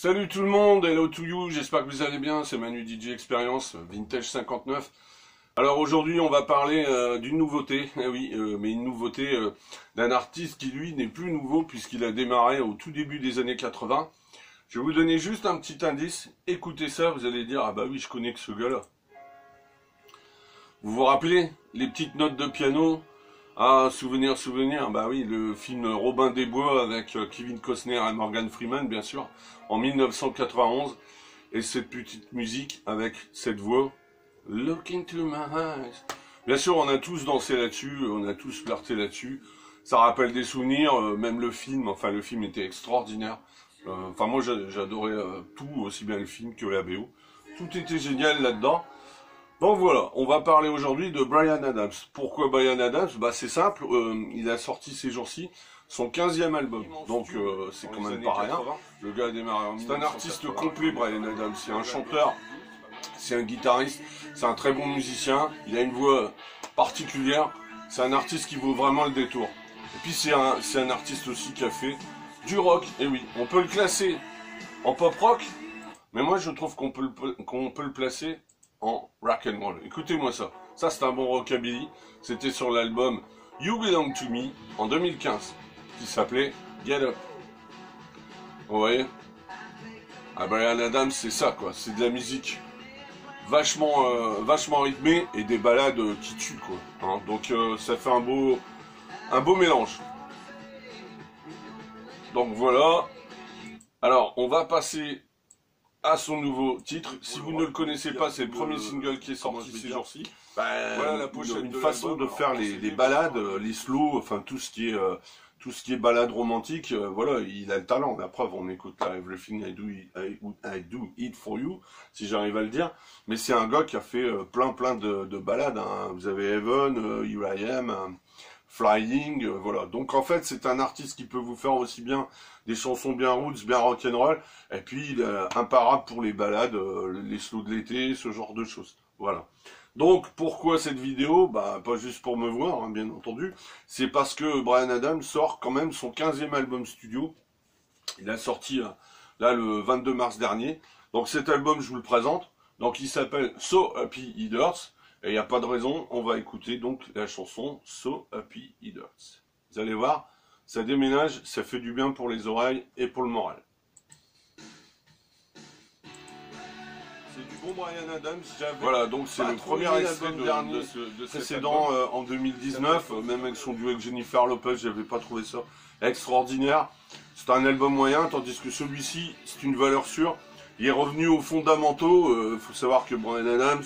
Salut tout le monde, hello to you, j'espère que vous allez bien, c'est Manu DJ Experience, Vintage 59. Alors aujourd'hui on va parler d'une nouveauté, mais une nouveauté d'un artiste qui lui n'est plus nouveau puisqu'il a démarré au tout début des années 80. Je vais vous donner juste un petit indice, écoutez ça, vous allez dire, ah bah oui je connais que ce gars-là. Vous vous rappelez les petites notes de piano? Ah, souvenir, bah oui, le film Robin des Bois avec Kevin Costner et Morgan Freeman, bien sûr, en 1991. Et cette petite musique avec cette voix, Look into my eyes. Bien sûr, on a tous dansé là-dessus, on a tous flirté là-dessus. Ça rappelle des souvenirs, même le film était extraordinaire. Enfin, moi, j'adorais tout, aussi bien le film que la BO. Tout était génial là-dedans. Donc voilà, on va parler aujourd'hui de Bryan Adams. Pourquoi Bryan Adams? Bah c'est simple, il a sorti ces jours-ci son 15e album, donc c'est quand même pas rien. Le gars a démarré en 1980. C'est un artiste complet, Bryan Adams. C'est un chanteur, c'est un guitariste, c'est un très bon musicien, il a une voix particulière, c'est un artiste qui vaut vraiment le détour. Et puis c'est un artiste aussi qui a fait du rock, et oui, on peut le classer en pop rock, mais moi je trouve qu'on peut le placer en rock and roll. Écoutez-moi ça. Ça c'est un bon rockabilly. C'était sur l'album You Belong to Me en 2015 qui s'appelait Get Up. Vous voyez? Ah, Bryan Adams c'est ça quoi. C'est de la musique vachement rythmée et des ballades qui tuent quoi. Hein, donc ça fait un beau mélange. Donc voilà. Alors on va passer à son nouveau titre. Si vous ne le connaissez pas, c'est le premier single qui est sorti ces jours-ci. Voilà la pochette, une façon de faire les ballades, les slows, enfin tout ce qui est ballade romantique. Voilà, il a le talent. La preuve, on écoute la Everything I Do It For You, si j'arrive à le dire. Mais c'est un gars qui a fait plein de ballades. Hein. Vous avez Heaven, Here I Am, Flying, voilà. Donc en fait, c'est un artiste qui peut vous faire aussi bien des chansons bien roots, bien rock'n'roll, et puis il est imparable pour les balades, les slows de l'été, ce genre de choses. Voilà. Donc pourquoi cette vidéo? Bah pas juste pour me voir, hein, bien entendu. C'est parce que Bryan Adams sort quand même son 15e album studio. Il a sorti là le 22 mars dernier. Donc cet album, je vous le présente. Donc il s'appelle So Happy It Hurts. Et il n'y a pas de raison, on va écouter donc la chanson So Happy It Hurts. Vous allez voir, ça déménage, ça fait du bien pour les oreilles et pour le moral. C'est du bon Bryan Adams. Voilà, donc c'est le premier extrait de ce précédent en 2019, même avec son duo avec Jennifer Lopez, j'avais pas trouvé ça extraordinaire. C'est un album moyen, tandis que celui-ci, c'est une valeur sûre. Il est revenu aux fondamentaux, faut savoir que Bryan Adams,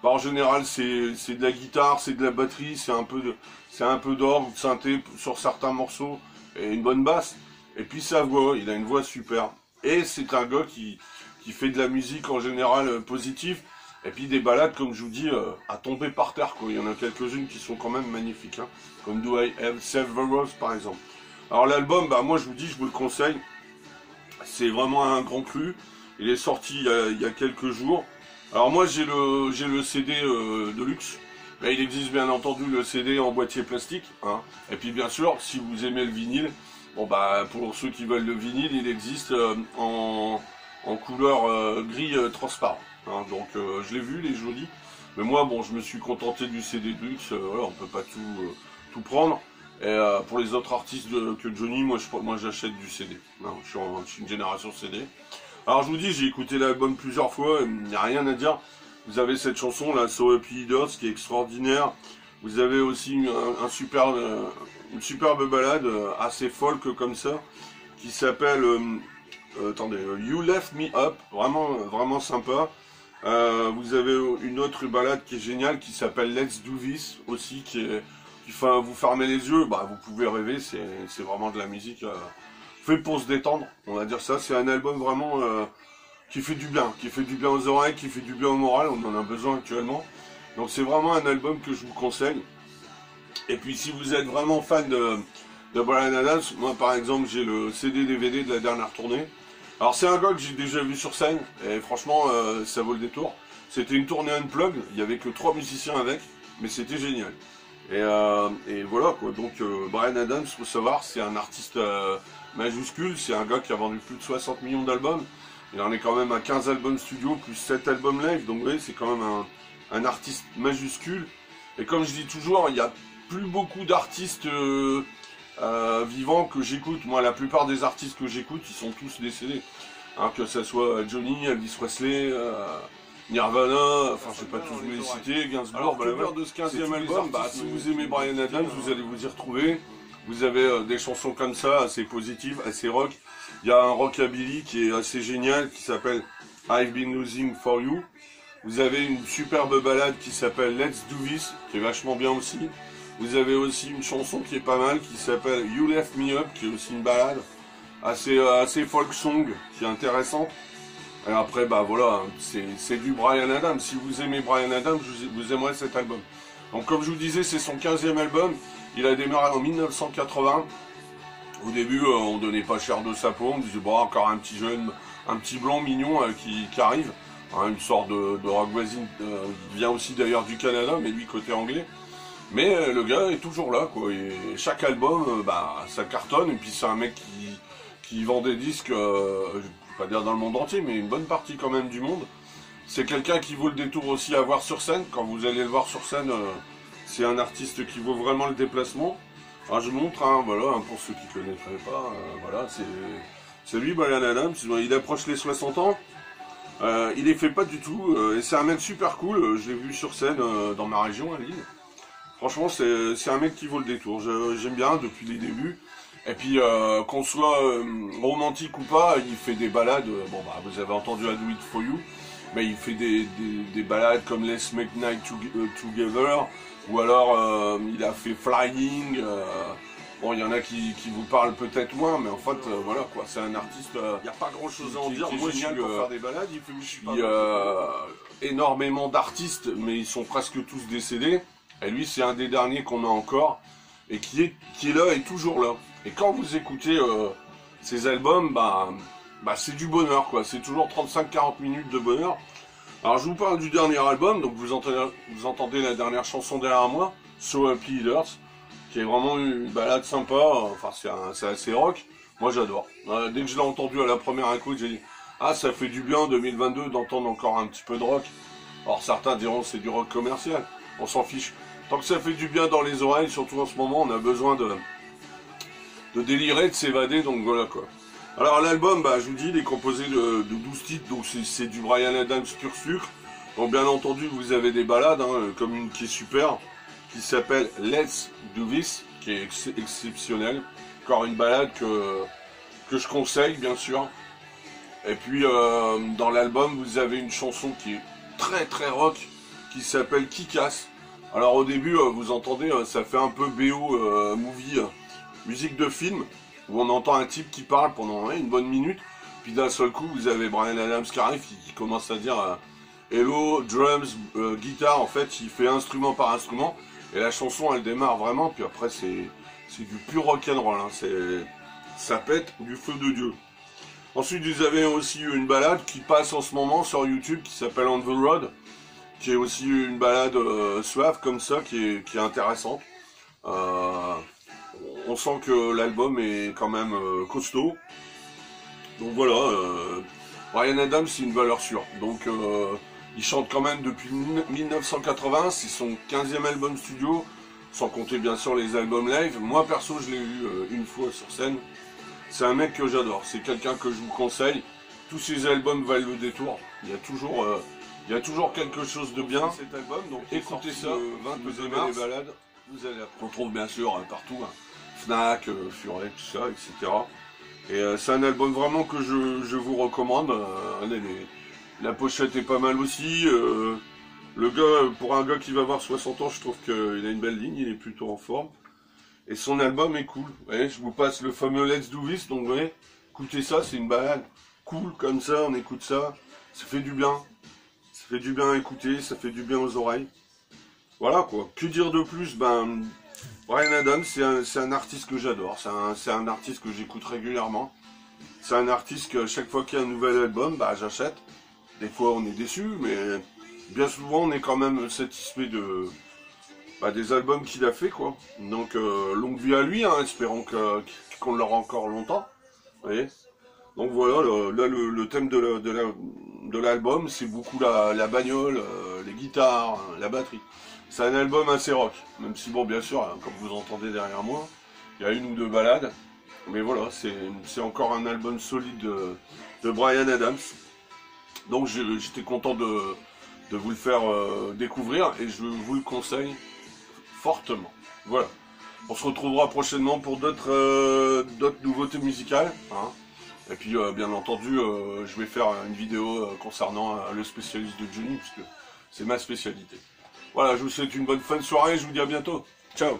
bah, en général, c'est de la guitare, c'est de la batterie, c'est un peu d'orgue, de synthé sur certains morceaux, et une bonne basse. Et puis sa voix, il a une voix super. Et c'est un gars qui fait de la musique en général positive, et puis des ballades, comme je vous dis, à tomber par terre, quoi. Il y en a quelques-unes qui sont quand même magnifiques, hein, comme Do I Have Several Roses, par exemple. Alors l'album, bah moi je vous dis, je vous le conseille. C'est vraiment un grand cru. Il est sorti il y a quelques jours. Alors moi j'ai le CD de luxe, mais il existe bien entendu le CD en boîtier plastique, hein. Et puis bien sûr, si vous aimez le vinyle, bon bah pour ceux qui veulent le vinyle, il existe en couleur gris transparent, hein. Donc je l'ai vu, il est joli, mais moi bon je me suis contenté du CD de luxe, voilà, on peut pas tout prendre. Et pour les autres artistes que Johnny, moi j'achète du CD, hein. Je suis une génération CD. Alors je vous dis, j'ai écouté l'album plusieurs fois, il n'y a rien à dire. Vous avez cette chanson là, So Happy It Hurts, qui est extraordinaire. Vous avez aussi une superbe ballade assez folk comme ça, qui s'appelle attendez, You Left Me Up, vraiment sympa. Vous avez une autre ballade qui est géniale, qui s'appelle Let's Do This aussi, qui fait vous fermez les yeux, bah vous pouvez rêver, c'est vraiment de la musique fait pour se détendre, on va dire ça. C'est un album vraiment qui fait du bien aux oreilles, qui fait du bien au moral, on en a besoin actuellement. Donc c'est vraiment un album que je vous conseille. Et puis si vous êtes vraiment fan de Bryan Adams, moi par exemple j'ai le CD DVD de la dernière tournée. Alors c'est un gars que j'ai déjà vu sur scène, et franchement ça vaut le détour. C'était une tournée unplugged, il n'y avait que 3 musiciens avec, mais c'était génial. Et voilà quoi, donc Bryan Adams, faut savoir, c'est un artiste majuscule, c'est un gars qui a vendu plus de 60 millions d'albums. Il en est quand même à 15 albums studio plus 7 albums live, donc vous voyez, c'est quand même un artiste majuscule. Et comme je dis toujours, il n'y a plus beaucoup d'artistes vivants que j'écoute. Moi, la plupart des artistes que j'écoute, ils sont tous décédés. Hein, que ce soit Johnny, Elvis Presley, Nirvana, enfin je ne vais pas tous vous les citer, Gainsbourg. Alors, que dire de ce 15e album, si vous aimez Bryan Adams, vous allez vous y retrouver. Vous avez des chansons comme ça, assez positives, assez rock. Il y a un rockabilly qui est assez génial, qui s'appelle I've Been Losing For You. Vous avez une superbe ballade qui s'appelle Let's Do This, qui est vachement bien aussi. Vous avez aussi une chanson qui est pas mal, qui s'appelle You Left Me Up, qui est aussi une ballade assez folk song, qui est intéressante. Et après, bah voilà, c'est du Bryan Adams. Si vous aimez Bryan Adams, vous aimerez cet album. Donc comme je vous disais, c'est son 15e album. Il a démarré en 1980. Au début, on donnait pas cher de sa peau. On disait, bon, encore un petit jeune, un petit blond mignon qui arrive. Hein, une sorte de rock voisine. Il vient aussi d'ailleurs du Canada, mais lui côté anglais. Mais le gars est toujours là, quoi. Et chaque album, ça cartonne. Et puis c'est un mec qui vend des disques, je ne vais pas dire dans le monde entier, mais une bonne partie quand même du monde. C'est quelqu'un qui vaut le détour aussi à voir sur scène. Quand vous allez le voir sur scène, c'est un artiste qui vaut vraiment le déplacement. Alors je vous montre, hein, voilà, pour ceux qui ne connaîtraient pas, voilà, c'est lui, Bryan Adams. Il approche les 60 ans. Il les fait pas du tout, et c'est un mec super cool. Je l'ai vu sur scène dans ma région à Lille. Franchement, c'est un mec qui vaut le détour. J'aime bien depuis les débuts. Et puis, qu'on soit romantique ou pas, il fait des balades. Vous avez entendu I Do It For You, mais il fait des balades comme Let's Make Night Together, ou alors il a fait Flying. Bon, il y en a qui vous parlent peut-être moins, mais en fait, voilà quoi, c'est un artiste. Il n'y a pas grand chose à en dire. Moi, je suis pour faire des balades. Je suis énormément d'artistes, mais ils sont presque tous décédés. Et lui, c'est un des derniers qu'on a encore, et qui est là et toujours là. Et quand vous écoutez ces albums, c'est du bonheur, quoi. C'est toujours 35-40 minutes de bonheur. Alors, je vous parle du dernier album, donc vous entendez la dernière chanson derrière moi, So Happy It Hurts, qui est vraiment une balade sympa. Enfin, c'est assez rock. Moi, j'adore. Dès que je l'ai entendu à la première écoute, j'ai dit « Ah, ça fait du bien en 2022 d'entendre encore un petit peu de rock. » Alors, certains diront c'est du rock commercial. On s'en fiche. Tant que ça fait du bien dans les oreilles, surtout en ce moment, on a besoin de délirer, de s'évader, donc voilà quoi. Alors l'album, je vous dis, il est composé de 12 titres, donc c'est du Bryan Adams pur sucre. Donc bien entendu, vous avez des balades, hein, comme une qui est super, qui s'appelle Let's Do This, qui est exceptionnelle. Encore une balade que je conseille, bien sûr. Et puis, dans l'album, vous avez une chanson qui est très très rock, qui s'appelle Kick-Ass. Alors au début, vous entendez, ça fait un peu BO movie, musique de film, où on entend un type qui parle pendant une bonne minute, puis d'un seul coup, vous avez Bryan Adams qui arrive, qui commence à dire hello, drums, guitare, en fait, il fait instrument par instrument, et la chanson, elle démarre vraiment, puis après, c'est du pur rock'n'roll, hein, ça pète du feu de Dieu. Ensuite, vous avez aussi une balade qui passe en ce moment sur YouTube, qui s'appelle On the Road, qui est aussi une balade suave comme ça, qui est intéressante. On sent que l'album est quand même costaud. Donc voilà, Bryan Adams, c'est une valeur sûre. Donc il chante quand même depuis 1980, c'est son 15e album studio, sans compter bien sûr les albums live. Moi perso, je l'ai vu une fois sur scène. C'est un mec que j'adore, c'est quelqu'un que je vous conseille. Tous ses albums valent le détour. Il y a toujours quelque chose de bien. Cet album, donc écoutez ça, 22 mars. Les balades, vous allez on trouve bien sûr partout, hein. Fnac, Furet, tout ça, etc. Et c'est un album vraiment que je vous recommande. La pochette est pas mal aussi. Le gars, pour un gars qui va avoir 60 ans, je trouve qu'il a une belle ligne, il est plutôt en forme. Et son album est cool. Vous voyez, je vous passe le fameux Let's Do This, donc vous voyez, écoutez ça, c'est une balade cool comme ça, on écoute ça, ça fait du bien. Ça fait du bien à écouter, ça fait du bien aux oreilles. Voilà quoi, que dire de plus? Bryan Adams, c'est un artiste que j'adore, c'est un artiste que j'écoute régulièrement. C'est un artiste que chaque fois qu'il y a un nouvel album, j'achète. Des fois on est déçu, mais bien souvent on est quand même satisfait des albums qu'il a fait quoi. Donc longue vie à lui, hein, espérons qu'on l'aura encore longtemps. Vous voyez, Donc voilà, là le thème de l'album, c'est beaucoup la bagnole, les guitares, la batterie. C'est un album assez rock, même si bon, bien sûr, hein, comme vous entendez derrière moi, il y a une ou deux ballades. Mais voilà, c'est encore un album solide de Bryan Adams. Donc j'étais content de vous le faire découvrir et je vous le conseille fortement. Voilà. On se retrouvera prochainement pour d'autres nouveautés musicales. Hein. Et puis bien entendu, je vais faire une vidéo concernant le spécialiste de Johnny, puisque c'est ma spécialité. Voilà, je vous souhaite une bonne fin de soirée et je vous dis à bientôt. Ciao.